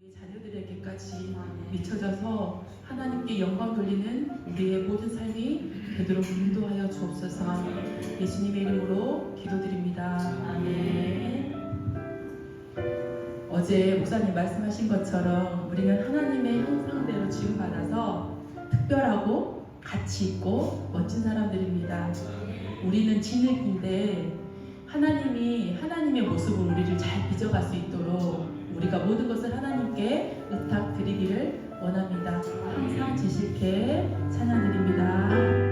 우리 자녀들에게까지 미쳐져서 하나님께 영광 돌리는 우리의 모든 삶이 되도록 인도하여 주옵소서. 예수님의 이름으로 기도드립니다. 아멘. 어제 목사님 말씀하신 것처럼 우리는 하나님의 형상대로 지음받아서 특별하고 가치 있고 멋진 사람들입니다. 우리는 진흙인데 하나님이 하나님의 모습으로 우리를 잘 빚어갈 수 있도록 우리가 모든 것을 하나님께 의탁드리기를 원합니다. 항상 지실게 찬양드립니다.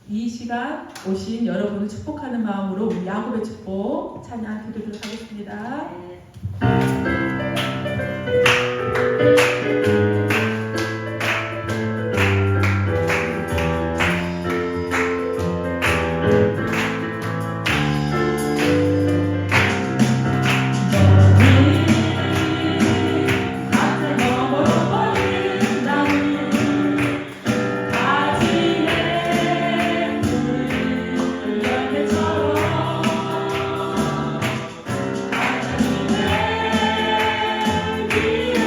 이 시간 오신 여러분을 축복하는 마음으로 우리 야곱의 축복 찬양 드리도록 하겠습니다. Yeah.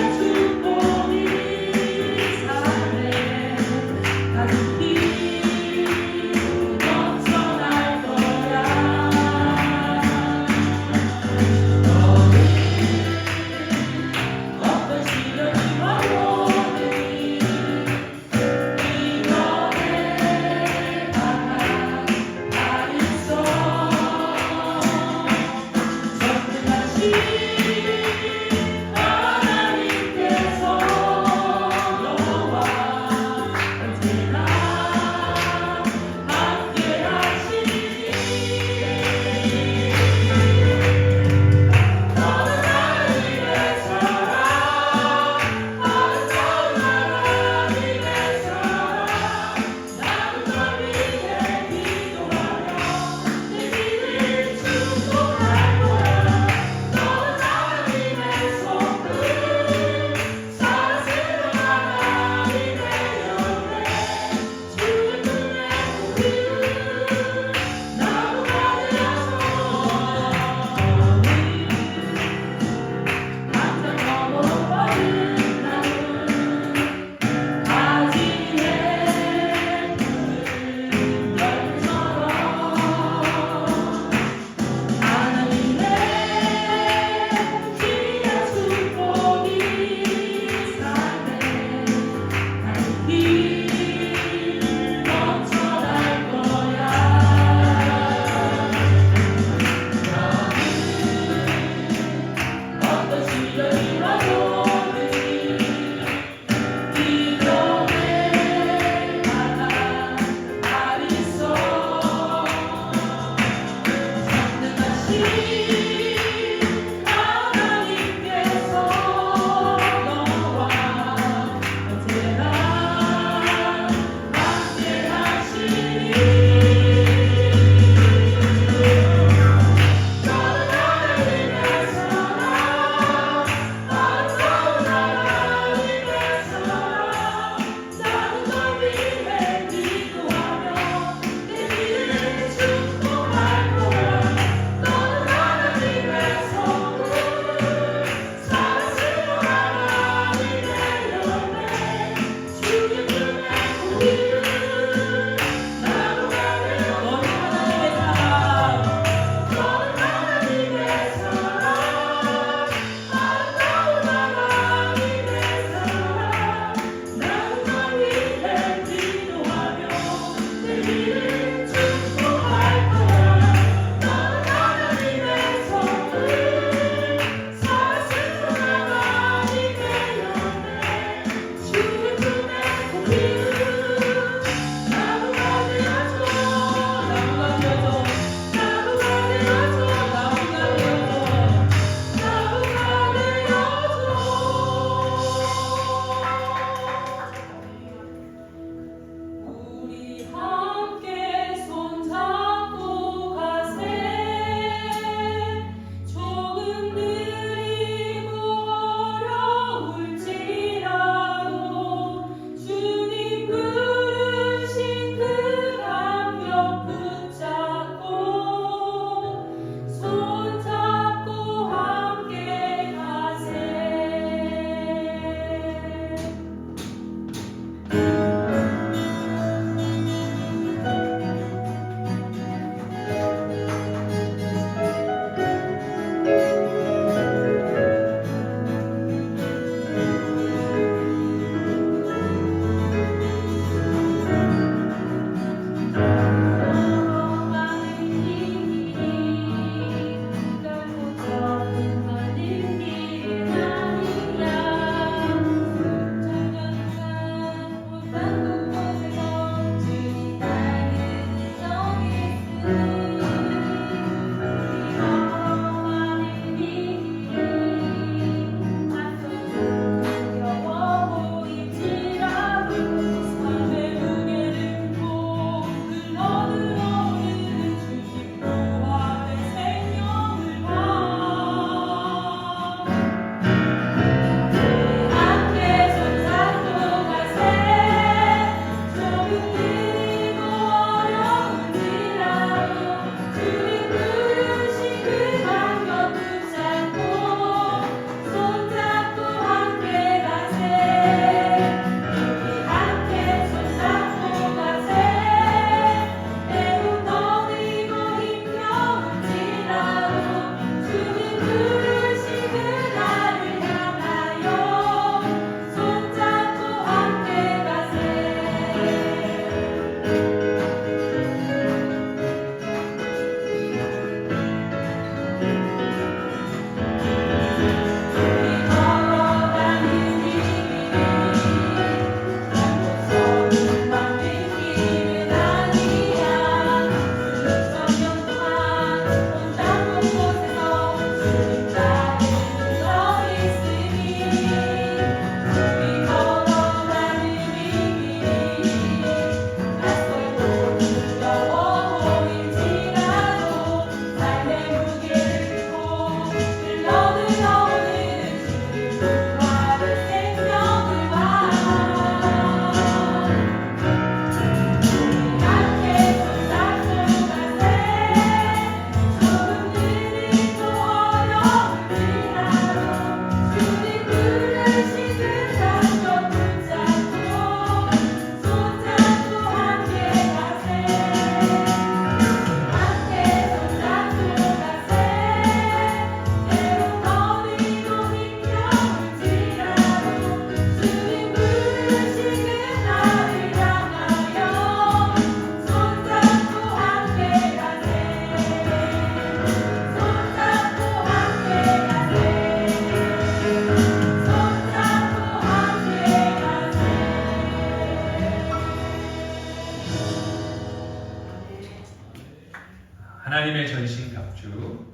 하나님의 전신갑주,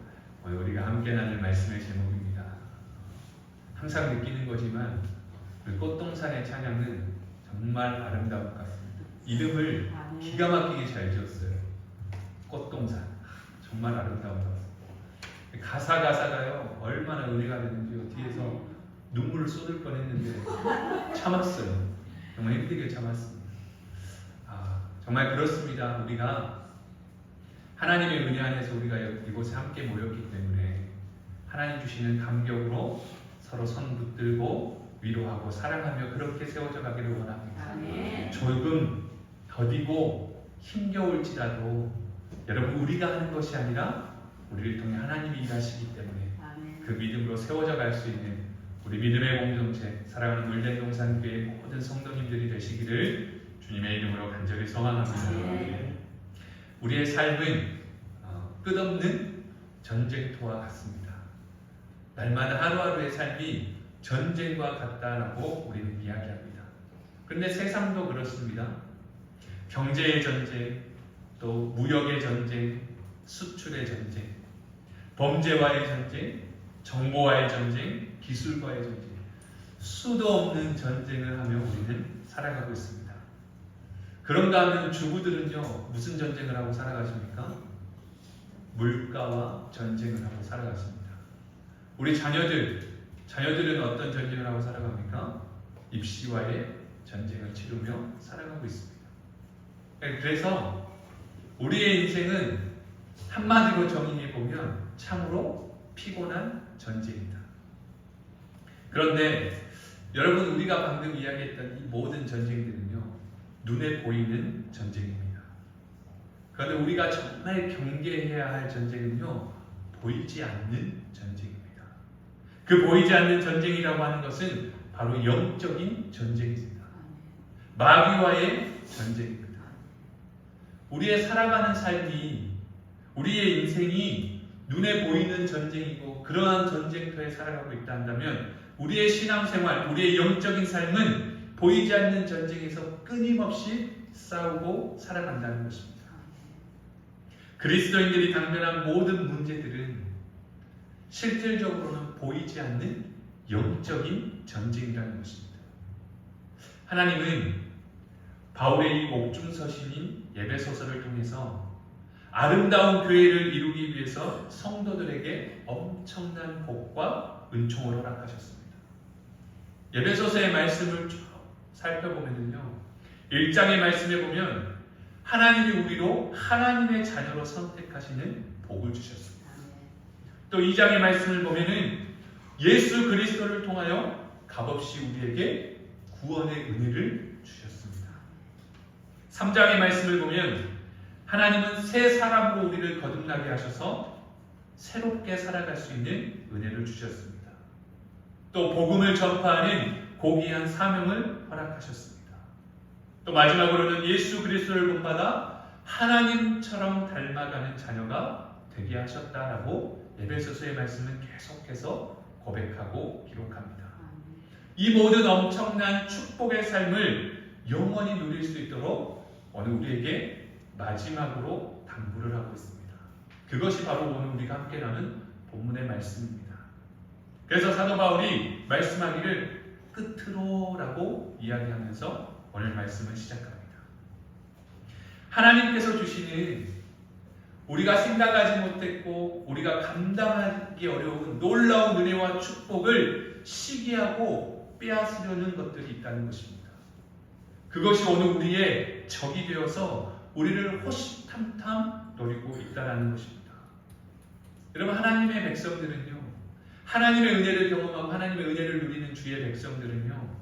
오늘 우리가 함께 나눌 말씀의 제목입니다. 항상 느끼는 거지만 그 꽃동산의 찬양은 정말 아름다운 것 같습니다. 이름을 기가 막히게 잘 지었어요. 꽃동산. 정말 아름다운 것 같습니다. 가사가요 얼마나 은혜가 되는지요. 뒤에서 눈물을 쏟을 뻔했는데 참았어요. 정말 힘들게 참았습니다. 정말 그렇습니다. 우리가 하나님의 은혜 안에서 우리가 이곳에 함께 모였기 때문에 하나님 주시는 감격으로 서로 손 붙들고 위로하고 사랑하며 그렇게 세워져 가기를 원합니다. 조금 더디고 힘겨울지라도 여러분, 우리가 하는 것이 아니라 우리를 통해 하나님이 일하시기 때문에 그 믿음으로 세워져 갈 수 있는 우리 믿음의 공동체, 사랑하는 물된동산교회 모든 성도님들이 되시기를 주님의 이름으로 간절히 소망합니다. 우리의 삶은 끝없는 전쟁터와 같습니다. 날마다 하루하루의 삶이 전쟁과 같다라고 우리는 이야기합니다. 그런데 세상도 그렇습니다. 경제의 전쟁, 또 무역의 전쟁, 수출의 전쟁, 범죄와의 전쟁, 정보와의 전쟁, 기술과의 전쟁, 수도 없는 전쟁을 하며 우리는 살아가고 있습니다. 그런가 하면 주부들은요, 무슨 전쟁을 하고 살아가십니까? 물가와 전쟁을 하고 살아가십니다. 우리 자녀들은 어떤 전쟁을 하고 살아갑니까? 입시와의 전쟁을 치르며 살아가고 있습니다. 그래서 우리의 인생은 한마디로 정의해보면 참으로 피곤한 전쟁이다. 그런데 여러분, 우리가 방금 이야기했던 이 모든 전쟁들은요, 눈에 보이는 전쟁입니다. 그런데 우리가 정말 경계해야 할 전쟁은요, 보이지 않는 전쟁입니다. 그 보이지 않는 전쟁이라고 하는 것은 바로 영적인 전쟁입니다. 마귀와의 전쟁입니다. 우리의 살아가는 삶이, 우리의 인생이 눈에 보이는 전쟁이고 그러한 전쟁터에 살아가고 있다 한다면 우리의 신앙생활, 우리의 영적인 삶은 보이지 않는 전쟁에서 끊임없이 싸우고 살아간다는 것입니다. 그리스도인들이 당면한 모든 문제들은 실질적으로는 보이지 않는 영적인 전쟁이라는 것입니다. 하나님은 바울의 이 옥중서신인 예배소서를 통해서 아름다운 교회를 이루기 위해서 성도들에게 엄청난 복과 은총을 허락하셨습니다. 예배소서의 말씀을 쭉 살펴보면요, 1장의 말씀에 보면 하나님이 우리로 하나님의 자녀로 선택하시는 복을 주셨습니다. 또 2장의 말씀을 보면은 예수 그리스도를 통하여 값없이 우리에게 구원의 은혜를 주셨습니다. 3장의 말씀을 보면 하나님은 새 사람으로 우리를 거듭나게 하셔서 새롭게 살아갈 수 있는 은혜를 주셨습니다. 또 복음을 전파하는 고귀한 사명을 허락하셨습니다. 또 마지막으로는 예수 그리스도를 본받아 하나님처럼 닮아가는 자녀가 되게 하셨다라고 에베소서의 말씀은 계속해서 고백하고 기록합니다. 이 모든 엄청난 축복의 삶을 영원히 누릴 수 있도록 오늘 우리에게 마지막으로 당부를 하고 있습니다. 그것이 바로 오늘 우리가 함께 나눈 본문의 말씀입니다. 그래서 사도 바울이 말씀하기를 끝으로라고 이야기하면서 오늘 말씀을 시작합니다. 하나님께서 주시는 우리가 생각하지 못했고 우리가 감당하기 어려운 놀라운 은혜와 축복을 시기하고 빼앗으려는 것들이 있다는 것입니다. 그것이 오늘 우리의 적이 되어서 우리를 호시탐탐 노리고 있다는 것입니다. 여러분, 하나님의 백성들은요, 하나님의 은혜를 경험하고 하나님의 은혜를 누리는 주의 백성들은요,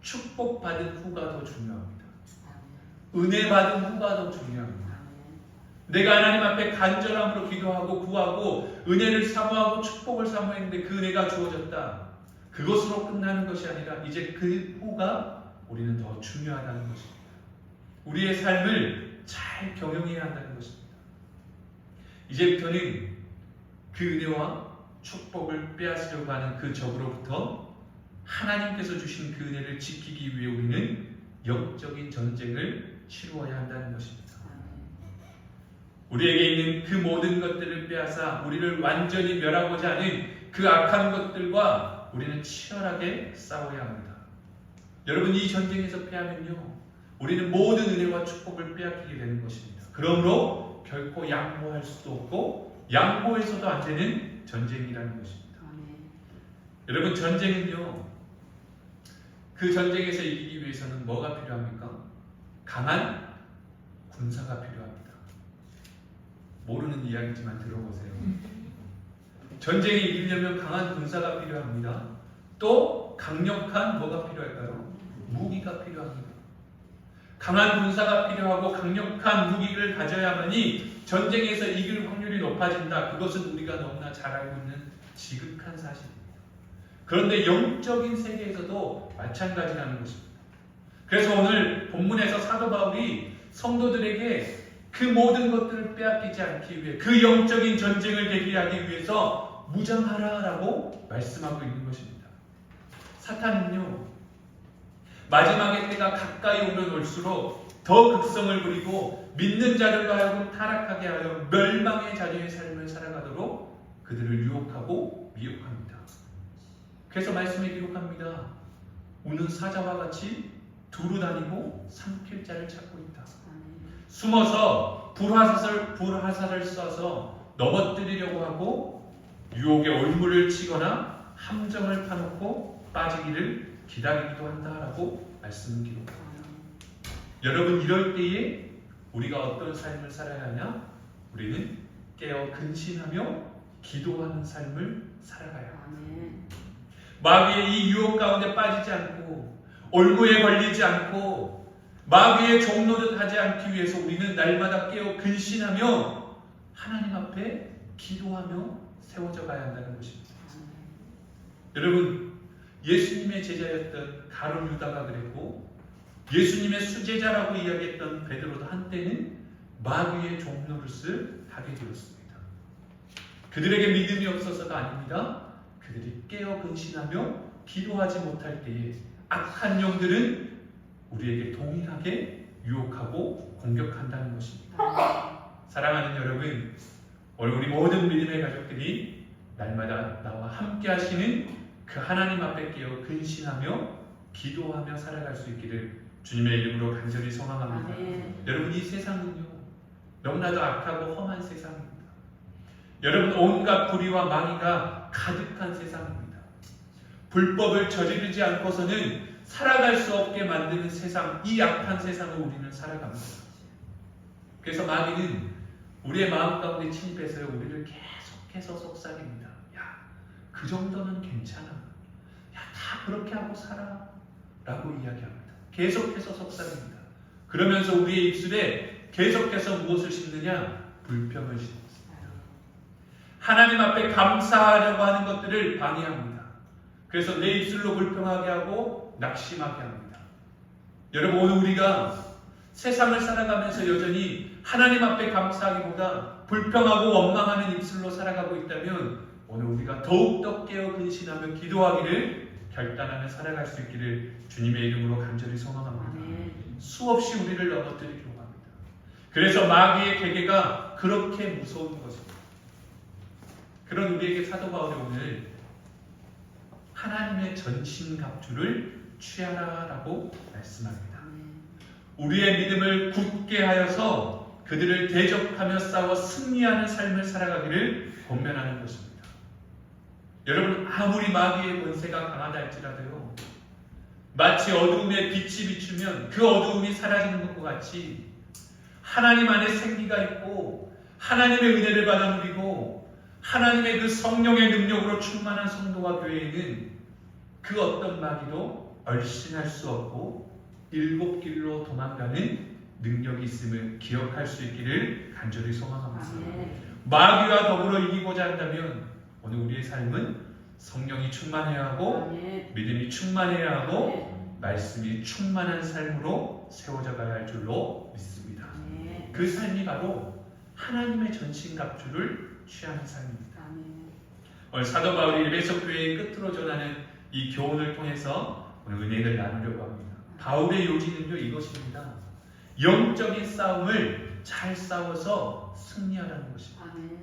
축복받은 후가 더 중요합니다. 은혜 받은 후가 더 중요합니다. 내가 하나님 앞에 간절함으로 기도하고 구하고 은혜를 사모하고 축복을 사모했는데 그 은혜가 주어졌다. 그것으로 끝나는 것이 아니라 이제 그 후가 우리는 더 중요하다는 것입니다. 우리의 삶을 잘 경영해야 한다는 것입니다. 이제부터는 그 은혜와 축복을 빼앗으려고 하는 그 적으로부터 하나님께서 주신 그 은혜를 지키기 위해 우리는 영적인 전쟁을 치루어야 한다는 것입니다. 우리에게 있는 그 모든 것들을 빼앗아 우리를 완전히 멸하고자 하는 그 악한 것들과 우리는 치열하게 싸워야 합니다. 여러분, 이 전쟁에서 패하면요, 우리는 모든 은혜와 축복을 빼앗기게 되는 것입니다. 그러므로 결코 양보할 수도 없고 양보해서도 안 되는 전쟁이라는 것입니다. 여러분, 전쟁은요, 그 전쟁에서 이기기 위해서는 뭐가 필요합니까? 강한 군사가 필요합니다. 모르는 이야기지만 들어보세요. 전쟁에 이기려면 강한 군사가 필요합니다. 또 강력한 뭐가 필요할까요? 무기가 필요합니다. 강한 군사가 필요하고 강력한 무기를 가져야만이 전쟁에서 이길 확률이 높아진다. 그것은 우리가 너무나 잘 알고 있는 지극한 사실입니다. 그런데 영적인 세계에서도 마찬가지라는 것입니다. 그래서 오늘 본문에서 사도 바울이 성도들에게 그 모든 것들을 빼앗기지 않기 위해, 그 영적인 전쟁을 대비하기 위해서 무장하라라고 말씀하고 있는 것입니다. 사탄은요, 마지막에 때가 가까이 오면 올수록 더 극성을 부리고 믿는 자들로 하여금 타락하게 하여 멸망의 자녀의 삶을 살아가도록 그들을 유혹하고 미혹합니다. 그래서 말씀에 기록합니다. 우는 사자와 같이 두루 다니고 삼킬 자를 찾고 있다. 숨어서 불화살을 쏴서 넘어뜨리려고 하고 유혹의 올무를 치거나 함정을 파놓고 빠지기를 기다리기도 한다라고 말씀을 기록합니다. 여러분, 이럴 때에 우리가 어떤 삶을 살아야 하냐? 우리는 깨어 근신하며 기도하는 삶을 살아가야 합니다. 마귀의 이 유혹 가운데 빠지지 않고 올무에 걸리지 않고 마귀의 종노릇 하지 않기 위해서 우리는 날마다 깨어 근신하며 하나님 앞에 기도하며 세워져 가야 한다는 것입니다. 여러분, 예수님의 제자였던 가룟 유다가 그랬고 예수님의 수제자라고 이야기했던 베드로도 한때는 마귀의 종노릇을 하게 되었습니다. 그들에게 믿음이 없어서가 아닙니다. 그들이 깨어 근신하며 기도하지 못할 때에 악한 영들은 우리에게 동일하게 유혹하고 공격한다는 것입니다. 사랑하는 여러분, 오늘 우리 모든 믿음의 가족들이 날마다 나와 함께 하시는 그 하나님 앞에 깨어 근신하며 기도하며 살아갈 수 있기를 주님의 이름으로 간절히 소망합니다. 여러분, 이 세상은요, 너무나도 악하고 험한 세상입니다. 여러분, 온갖 불의와 망의가 가득한 세상입니다. 불법을 저지르지 않고서는 살아갈 수 없게 만드는 세상, 이 악한 세상을 우리는 살아갑니다. 그래서 마귀는 우리의 마음 가운데 침입해서 우리를 계속해서 속삭입니다. 야, 그 정도는 괜찮아. 야, 다 그렇게 하고 살아. 라고 이야기합니다. 계속해서 속삭입니다. 그러면서 우리의 입술에 계속해서 무엇을 심느냐? 불평을 심습니다. 하나님 앞에 감사하려고 하는 것들을 방해합니다. 그래서 내 입술로 불평하게 하고 낙심하게 합니다. 여러분, 오늘 우리가 세상을 살아가면서 여전히 하나님 앞에 감사하기보다 불평하고 원망하는 입술로 살아가고 있다면 오늘 우리가 더욱더 깨어 근신하며 기도하기를 결단하며 살아갈 수 있기를 주님의 이름으로 간절히 소망합니다. 수없이 우리를 넘어뜨리려고 합니다. 그래서 마귀의 계계가 그렇게 무서운 것입니다. 그런 우리에게 사도 바울이 오늘 하나님의 전신갑주를 취하라라고 말씀합니다. 우리의 믿음을 굳게 하여서 그들을 대적하며 싸워 승리하는 삶을 살아가기를 권면하는 것입니다. 여러분, 아무리 마귀의 권세가 강하다 할지라도요, 마치 어두움에 빛이 비추면 그 어두움이 사라지는 것과 같이 하나님 안에 생기가 있고 하나님의 은혜를 받아 누리고 하나님의 그 성령의 능력으로 충만한 성도와 교회에는 그 어떤 마귀도 얼씬할 수 없고 일곱 길로 도망가는 능력이 있음을 기억할 수 있기를 간절히 소망합니다. 마귀와 더불어 이기고자 한다면 오늘 우리의 삶은 성령이 충만해야 하고 믿음이 충만해야 하고 말씀이 충만한 삶으로 세워져 가야 할 줄로 믿습니다. 그 삶이 바로 하나님의 전신갑주를 취하는 삶입니다. 오늘 사도 바울이 에베소 교회의 끝으로 전하는 이 교훈을 통해서 오늘 은혜를 나누려고 합니다. 바울의 요지는요, 이것입니다. 영적인 싸움을 잘 싸워서 승리하라는 것입니다. 아멘.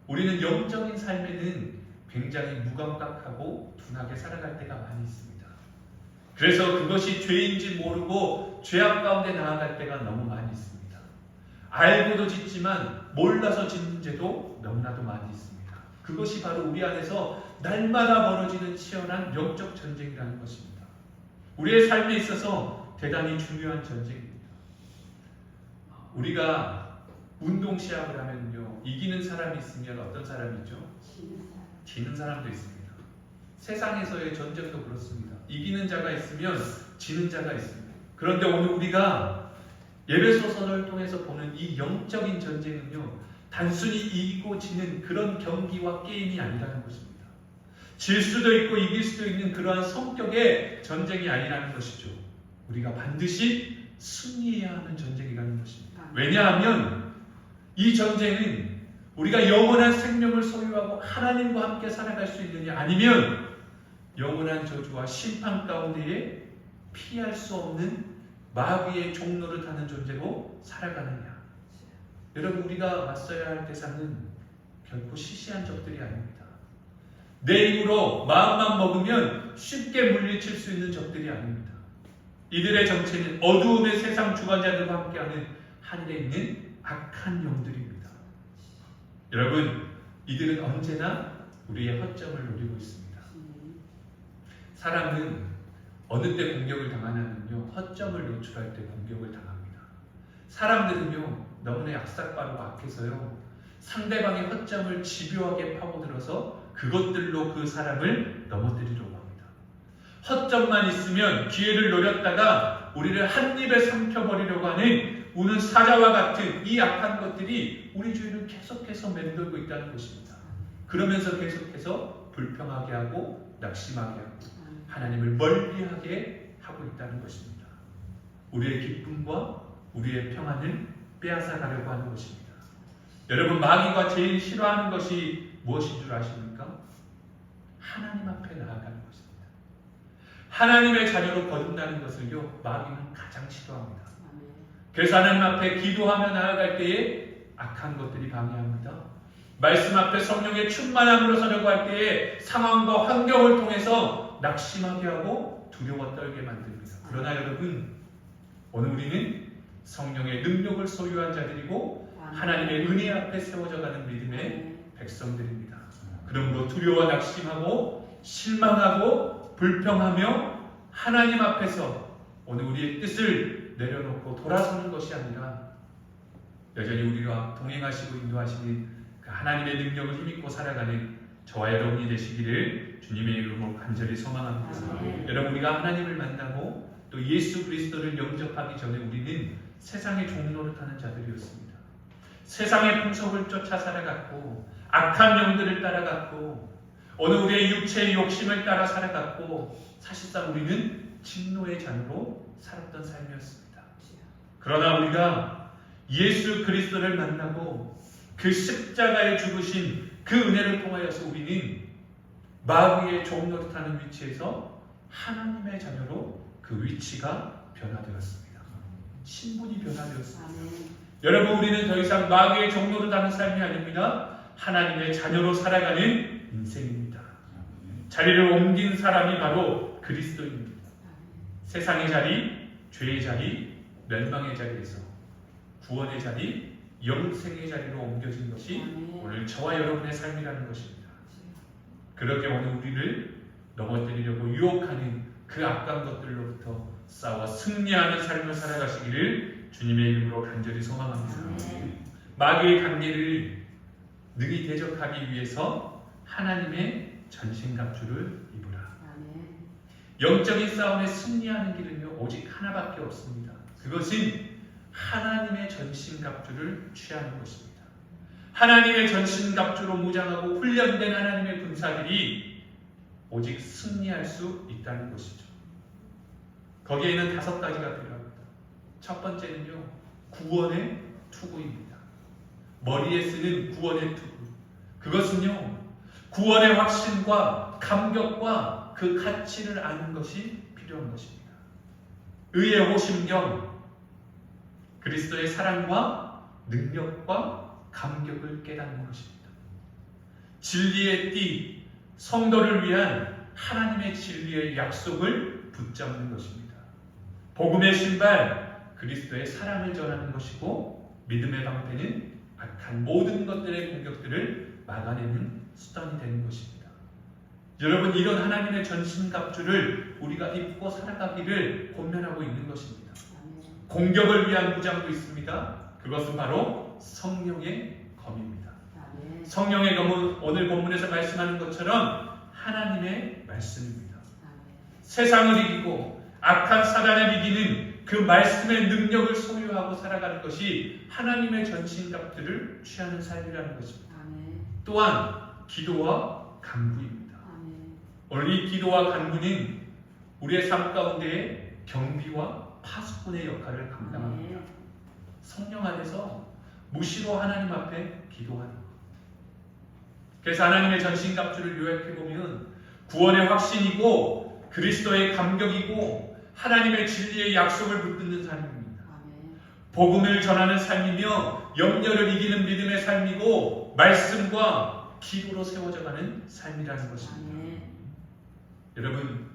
우리는 영적인 삶에는 굉장히 무감각하고 둔하게 살아갈 때가 많이 있습니다. 그래서 그것이 죄인지 모르고 죄악 가운데 나아갈 때가 너무 많이 있습니다. 알고도 짓지만 몰라서 짓는 죄도 너무나도 많이 있습니다. 그것이 바로 우리 안에서 날마다 벌어지는 치열한 영적 전쟁이라는 것입니다. 우리의 삶에 있어서 대단히 중요한 전쟁입니다. 우리가 운동 시합을 하면요, 이기는 사람이 있으면 어떤 사람이 있죠? 지는 사람도 있습니다. 세상에서의 전쟁도 그렇습니다. 이기는 자가 있으면 지는 자가 있습니다. 그런데 오늘 우리가 예배소설을 통해서 보는 이 영적인 전쟁은요, 단순히 이기고 지는 그런 경기와 게임이 아니라는 것입니다. 질 수도 있고 이길 수도 있는 그러한 성격의 전쟁이 아니라는 것이죠. 우리가 반드시 승리해야 하는 전쟁이라는 것입니다. 왜냐하면 이 전쟁은 우리가 영원한 생명을 소유하고 하나님과 함께 살아갈 수 있느냐, 아니면 영원한 저주와 심판 가운데에 피할 수 없는 마귀의 종로를 타는 존재로 살아가느냐. 여러분, 우리가 맞서야 할 대상은 결코 시시한 적들이 아닙니다. 내 힘으로 마음만 먹으면 쉽게 물리칠 수 있는 적들이 아닙니다. 이들의 정체는 어두움의 세상 주관자들과 함께하는 하늘에 있는 악한 영들입니다. 여러분, 이들은 언제나 우리의 허점을 노리고 있습니다. 사람은 어느 때 공격을 당하냐면요, 허점을 노출할 때 공격을 당합니다. 사람들은요, 너무나 약삭빠르고 악해서요, 상대방의 허점을 집요하게 파고들어서 그것들로 그 사람을 넘어뜨리려고 합니다. 허점만 있으면 기회를 노렸다가 우리를 한 입에 삼켜버리려고 하는 우는 사자와 같은 이 악한 것들이 우리 주위를 계속해서 맴돌고 있다는 것입니다. 그러면서 계속해서 불평하게 하고 낙심하게 하고 하나님을 멀리하게 하고 있다는 것입니다. 우리의 기쁨과 우리의 평안을 빼앗아 가려고 하는 것입니다. 여러분, 마귀가 제일 싫어하는 것이 무엇인 줄 아십니까? 하나님 앞에 나아가는 것입니다. 하나님의 자녀로 거듭나는 것을요, 마귀는 가장 싫어합니다. 그래서 하나님 앞에 기도하며 나아갈 때에 악한 것들이 방해합니다. 말씀 앞에 성령의 충만함으로 서려고 할 때에 상황과 환경을 통해서 낙심하게 하고 두려워 떨게 만듭니다. 그러나 여러분, 오늘 우리는 성령의 능력을 소유한 자들이고 하나님의 은혜 앞에 세워져 가는 믿음의 백성들입니다. 그러므로 두려워 낙심하고 실망하고 불평하며 하나님 앞에서 오늘 우리의 뜻을 내려놓고 돌아서는 것이 아니라 여전히 우리와 동행하시고 인도하시는 그 하나님의 능력을 힘입고 살아가는 저와 여러분이 되시기를 주님의 이름으로 간절히 소망합니다. 여러분, 우리가 하나님을 만나고 또 예수 그리스도를 영접하기 전에 우리는 세상의 종로를 타는 자들이었습니다. 세상의 풍속을 쫓아 살아갔고 악한 영들을 따라갔고 오늘 우리의 육체의 욕심을 따라 살아갔고 사실상 우리는 진노의 자녀로 살았던 삶이었습니다. 그러나 우리가 예수 그리스도를 만나고 그 십자가에 죽으신 그 은혜를 통하여서 우리는 마귀의 종로를 타는 위치에서 하나님의 자녀로 그 위치가 변화되었습니다. 신분이 변화되었습니다. 여러분, 우리는 더 이상 마귀의 종로를 타는 삶이 아닙니다. 하나님의 자녀로 살아가는 인생입니다. 자리를 옮긴 사람이 바로 그리스도입니다. 세상의 자리, 죄의 자리, 멸망의 자리에서 구원의 자리, 영생의 자리로 옮겨진 것이 오늘 저와 여러분의 삶이라는 것입니다. 그렇게 오늘 우리를 넘어뜨리려고 유혹하는 그 악한 것들로부터 싸워 승리하는 삶을 살아가시기를 주님의 이름으로 간절히 소망합니다. 마귀의 관계를 능히 대적하기 위해서 하나님의 전신갑주를 입으라. 영적인 싸움에 승리하는 길은요, 오직 하나밖에 없습니다. 그것은 하나님의 전신갑주를 취하는 것입니다. 하나님의 전신갑주로 무장하고 훈련된 하나님의 군사들이 오직 승리할 수 있다는 것이죠. 거기에는 5가지가 필요합니다. 첫 번째는요, 구원의 투구입니다. 머리에 쓰는 구원의 투구. 그것은요, 구원의 확신과 감격과 그 가치를 아는 것이 필요한 것입니다. 의의 호심경, 그리스도의 사랑과 능력과 감격을 깨닫는 것입니다. 진리의 띠, 성도를 위한 하나님의 진리의 약속을 붙잡는 것입니다. 복음의 신발, 그리스도의 사랑을 전하는 것이고, 믿음의 방패는 악한 모든 것들의 공격들을 막아내는 수단이 되는 것입니다. 여러분, 이런 하나님의 전신갑주를 우리가 입고 살아가기를 권면하고 있는 것입니다. 공격을 위한 무장도 있습니다. 그것은 바로 성령의 검입니다. 성령의 검은 오늘 본문에서 말씀하는 것처럼 하나님의 말씀입니다. 세상을 이기고 악한 사단을 이기는 그 말씀의 능력을 소유하고 살아가는 것이 하나님의 전신갑주를 취하는 삶이라는 것입니다. 또한 기도와 간구입니다. 오늘 이 기도와 간구는 우리의 삶 가운데 경비와 파수꾼의 역할을 감당합니다. 성령 안에서 무시로 하나님 앞에 기도하는 것. 그래서 하나님의 전신갑주를 요약해보면 구원의 확신이고 그리스도의 감격이고 하나님의 진리의 약속을 붙드는 삶입니다. 복음을 전하는 삶이며 염려를 이기는 믿음의 삶이고 말씀과 기도로 세워져가는 삶이라는 것입니다. 여러분,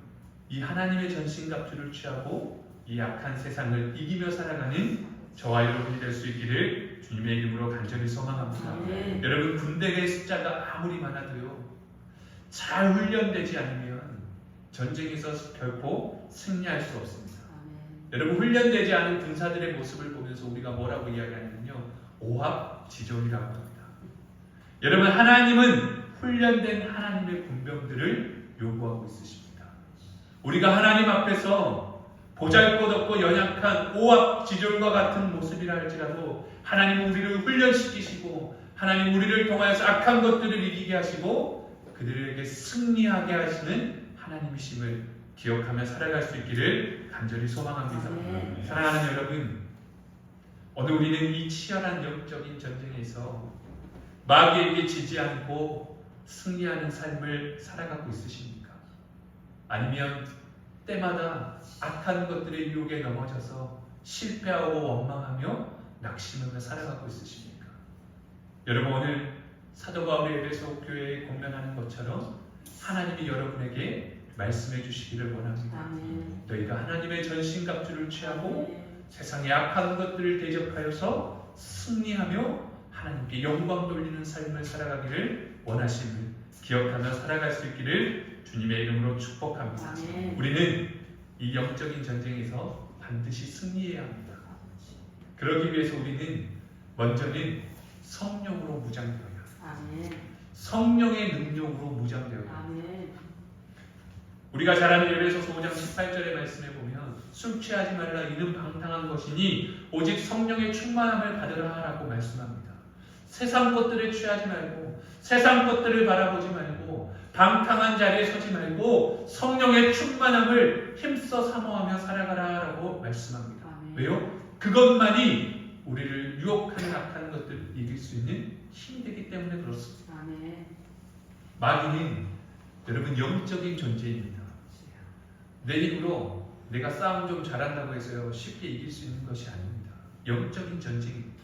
이 하나님의 전신갑주를 취하고 이 악한 세상을 이기며 살아가는 저와 여러분이 될 수 있기를 주님의 이름으로 간절히 소망합니다. 여러분, 군대의 숫자가 아무리 많아도요, 잘 훈련되지 않으면 전쟁에서 결코 승리할 수 없습니다. 여러분, 훈련되지 않은 군사들의 모습을 보면서 우리가 뭐라고 이야기하냐면요, 오합지졸이라고 합니다. 여러분, 하나님은 훈련된 하나님의 군병들을 요구하고 있으십니다. 우리가 하나님 앞에서 보잘것없고 연약한 오합지졸과 같은 모습이라 할지라도 하나님은 우리를 훈련시키시고 하나님 우리를 통하여서 악한 것들을 이기게 하시고 그들에게 승리하게 하시는 하나님이심을 기억하며 살아갈 수 있기를 간절히 소망합니다. 사랑하는 여러분, 오늘 우리는 이 치열한 영적인 전쟁에서 마귀에게 지지 않고 승리하는 삶을 살아가고 있으십니까? 아니면 때마다 악한 것들의 유혹에 넘어져서 실패하고 원망하며 낙심하며 살아가고 있으십니까? 여러분, 오늘 사도 바울의 에베소 교회에 권면하는 것처럼 하나님이 여러분에게 말씀해 주시기를 원합니다. 너희가 하나님의 전신갑주를 취하고 세상의 악한 것들을 대적하여서 승리하며 하나님께 영광 돌리는 삶을 살아가기를 원하심을 기억하며 살아갈 수 있기를 주님의 이름으로 축복합니다. 우리는 이 영적인 전쟁에서 반드시 승리해야 합니다. 그러기 위해서 우리는 먼저는 성령으로 무장되어야 합니다. 성령의 능력으로 무장되어야 합니다. 우리가 잘 아는 에베소서 5장 18절의 말씀에 보면 술 취하지 말라 이는 방탕한 것이니 오직 성령의 충만함을 받으라 라고 말씀합니다. 세상 것들에 취하지 말고 세상 것들을 바라보지 말고 방탕한 자리에 서지 말고 성령의 충만함을 힘써 사모하며 살아가라 라고 말씀합니다. 왜요? 그것만이 우리를 유혹하는 악한 것들을 이길 수 있는 힘이 되기 때문에 그렇습니다. 마귀는 여러분 영적인 존재입니다. 내 힘으로 내가 싸움 좀 잘한다고 해서요 쉽게 이길 수 있는 것이 아닙니다. 영적인 전쟁입니다.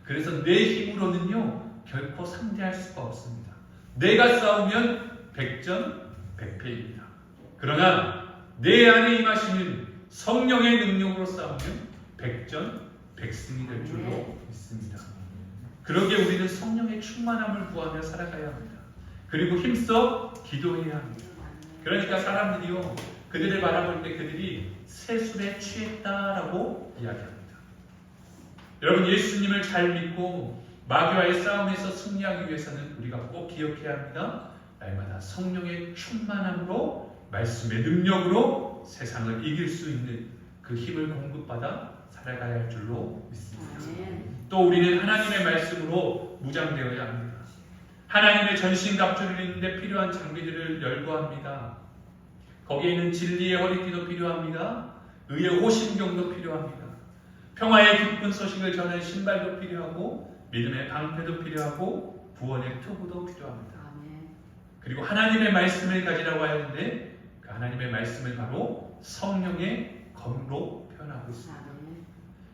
그래서 내 힘으로는요 결코 상대할 수가 없습니다. 내가 싸우면 백전백패입니다. 그러나 내 안에 임하시는 성령의 능력으로 싸우면 백전백승이 될 줄로 믿습니다. 그러기에 우리는 성령의 충만함을 구하며 살아가야 합니다. 그리고 힘써 기도해야 합니다. 그러니까 사람들이요 그들을 바라볼 때 그들이 세술에 취했다라고 이야기합니다. 여러분, 예수님을 잘 믿고 마귀와의 싸움에서 승리하기 위해서는 우리가 꼭 기억해야 합니다. 날마다 성령의 충만함으로 말씀의 능력으로 세상을 이길 수 있는 그 힘을 공급받아 살아가야 할 줄로 믿습니다. 또 우리는 하나님의 말씀으로 무장되어야 합니다. 하나님의 전신갑주를 입는 데 필요한 장비들을 열거합니다. 거기에는 진리의 허리띠도 필요합니다. 의의 호심경도 필요합니다. 평화의 기쁜 소식을 전할 신발도 필요하고 믿음의 방패도 필요하고 구원의 투구도 필요합니다. 그리고 하나님의 말씀을 가지라고 하는데 그 하나님의 말씀을 바로 성령의 검으로 표현하고 있습니다.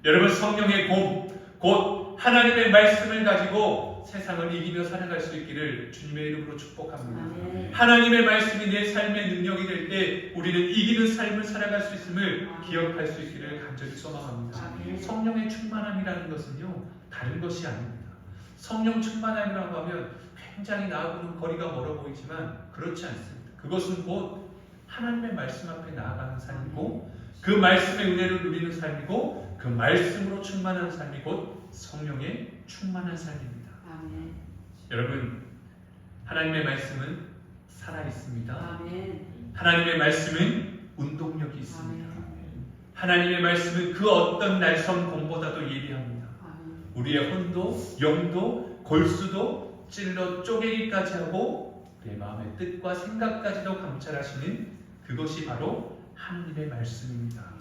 여러분 성령의 곰, 곧 하나님의 말씀을 가지고 세상을 이기며 살아갈 수 있기를 주님의 이름으로 축복합니다. 아멘. 하나님의 말씀이 내 삶의 능력이 될 때 우리는 이기는 삶을 살아갈 수 있음을 기억할 수 있기를 간절히 소망합니다. 아멘. 성령의 충만함이라는 것은요, 다른 것이 아닙니다. 성령 충만함이라고 하면 굉장히 나하고는 거리가 멀어 보이지만 그렇지 않습니다. 그것은 곧 하나님의 말씀 앞에 나아가는 삶이고 그 말씀의 은혜를 누리는 삶이고 그 말씀으로 충만한 삶이 곧 성령의 충만한 삶입니다. 아멘. 여러분, 하나님의 말씀은 살아있습니다. 아멘. 하나님의 말씀은 운동력이 있습니다. 아멘. 하나님의 말씀은 그 어떤 날선 검보다도 예리합니다. 아멘. 우리의 혼도, 영도, 골수도 찔러 쪼개기까지 하고 우리의 마음의 뜻과 생각까지도 감찰하시는 그것이 바로 하나님의 말씀입니다.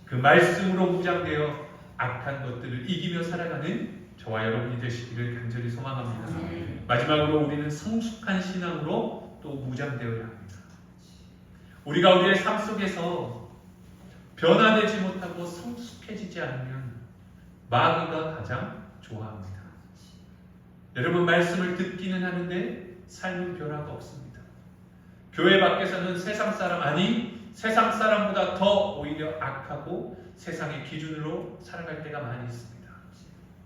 그 말씀으로 무장되어 악한 것들을 이기며 살아가는 저와 여러분이 되시기를 간절히 소망합니다. 아멘. 마지막으로 우리는 성숙한 신앙으로 또 무장되어야 합니다. 우리가 우리의 삶 속에서 변화되지 못하고 성숙해지지 않으면 마귀가 가장 좋아합니다. 여러분, 말씀을 듣기는 하는데 삶은 변화가 없습니다. 교회 밖에서는 세상 사람, 아니 세상 사람보다 더 오히려 악하고 세상의 기준으로 살아갈 때가 많이 있습니다.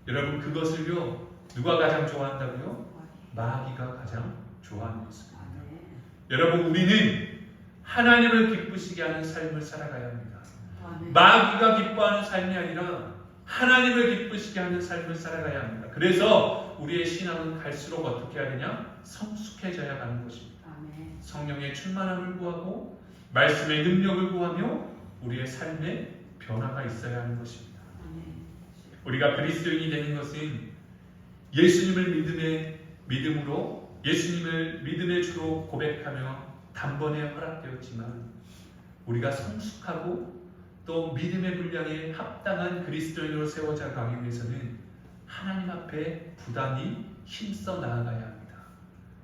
여러분, 그것을요 누가 가장 좋아한다고요? 마귀가 가장 좋아하는 것입니다. 아멘. 여러분, 우리는 하나님을 기쁘시게 하는 삶을 살아가야 합니다. 아멘. 마귀가 기뻐하는 삶이 아니라 하나님을 기쁘시게 하는 삶을 살아가야 합니다. 그래서 우리의 신앙은 갈수록 어떻게 해야 되냐? 성숙해져야 하는 것입니다. 아멘. 성령의 충만함을 구하고 말씀의 능력을 구하며 우리의 삶에 변화가 있어야 하는 것입니다. 아멘. 우리가 그리스도인이 되는 것은 예수님을 믿음으로 예수님을 믿음의 주로 고백하며 단번에 허락되었지만 우리가 성숙하고 또 믿음의 분량에 합당한 그리스도인으로 세워져 가기 위해서는 하나님 앞에 부단히 힘써 나아가야 합니다.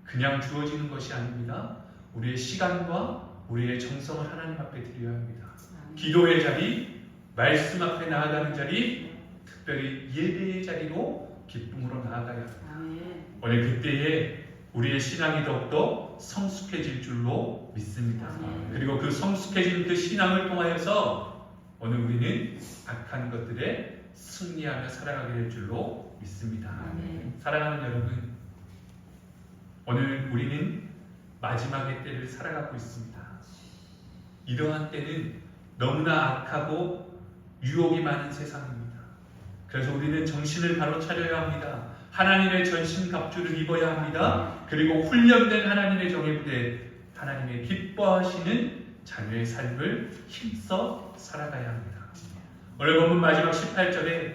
그냥 주어지는 것이 아닙니다. 우리의 시간과 우리의 정성을 하나님 앞에 드려야 합니다. 아멘. 기도의 자리, 말씀 앞에 나아가는 자리, 특별히 예배의 자리로 기쁨으로 나아가야 합니다. 아멘. 오늘 그때에 우리의 신앙이 더욱더 성숙해질 줄로 믿습니다. 아멘. 그리고 그 성숙해진 그 신앙을 통하여서 오늘 우리는 악한 것들에 승리하며 살아가게 될 줄로 믿습니다. 아멘. 사랑하는 여러분, 오늘 우리는 마지막의 때를 살아가고 있습니다. 이러한 때는 너무나 악하고 유혹이 많은 세상입니다. 그래서 우리는 정신을 바로 차려야 합니다. 하나님의 전신갑주를 입어야 합니다. 그리고 훈련된 하나님의 정예 부대, 하나님의 기뻐하시는 자녀의 삶을 힘써 살아가야 합니다. 오늘 본문 마지막 18절에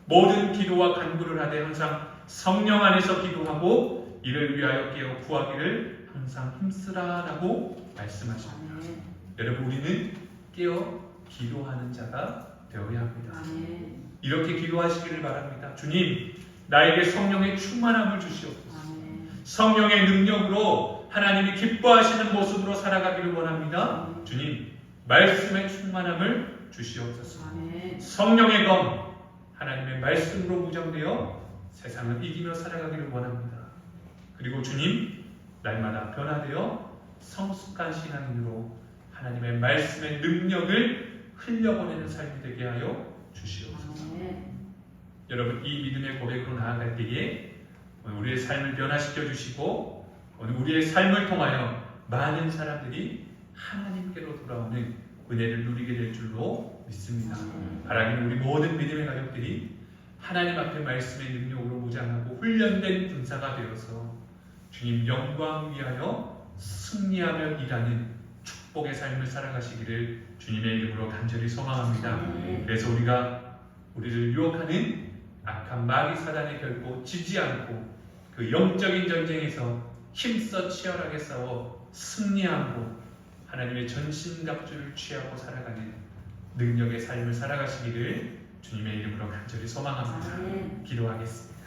모든 기도와 간구를 하되 항상 성령 안에서 기도하고 이를 위하여 깨어 구하기를 항상 힘쓰라라고 말씀하십니다. 아멘. 여러분, 우리는 깨어 기도하는 자가 되어야 합니다. 아멘. 이렇게 기도하시기를 바랍니다. 주님, 나에게 성령의 충만함을 주시옵소서. 아멘. 성령의 능력으로 하나님이 기뻐하시는 모습으로 살아가기를 원합니다. 주님, 말씀의 충만함을 주시옵소서. 아멘. 성령의 검, 하나님의 말씀으로 무장되어 세상을 이기며 살아가기를 원합니다. 그리고 주님, 날마다 변화되어 성숙한 신앙인으로 하나님의 말씀의 능력을 흘려보내는 삶이 되게 하여 주시옵소서. 아멘. 여러분, 이 믿음의 고백으로 나아갈 때에 오늘 우리의 삶을 변화시켜 주시고 오늘 우리의 삶을 통하여 많은 사람들이 하나님께로 돌아오는 은혜를 누리게 될 줄로 믿습니다. 바라기는 우리 모든 믿음의 가족들이 하나님 앞에 말씀의 능력으로 무장하고 훈련된 군사가 되어서 주님 영광 위하여 승리하며 일하는 축복의 삶을 살아가시기를 주님의 이름으로 간절히 소망합니다. 그래서 우리가 우리를 유혹하는 악한 마귀 사단에 결코 지지 않고 그 영적인 전쟁에서 힘써 치열하게 싸워 승리하고 하나님의 전신갑주를 취하고 살아가는 능력의 삶을 살아가시기를 주님의 이름으로 간절히 소망합니다. 기도하겠습니다.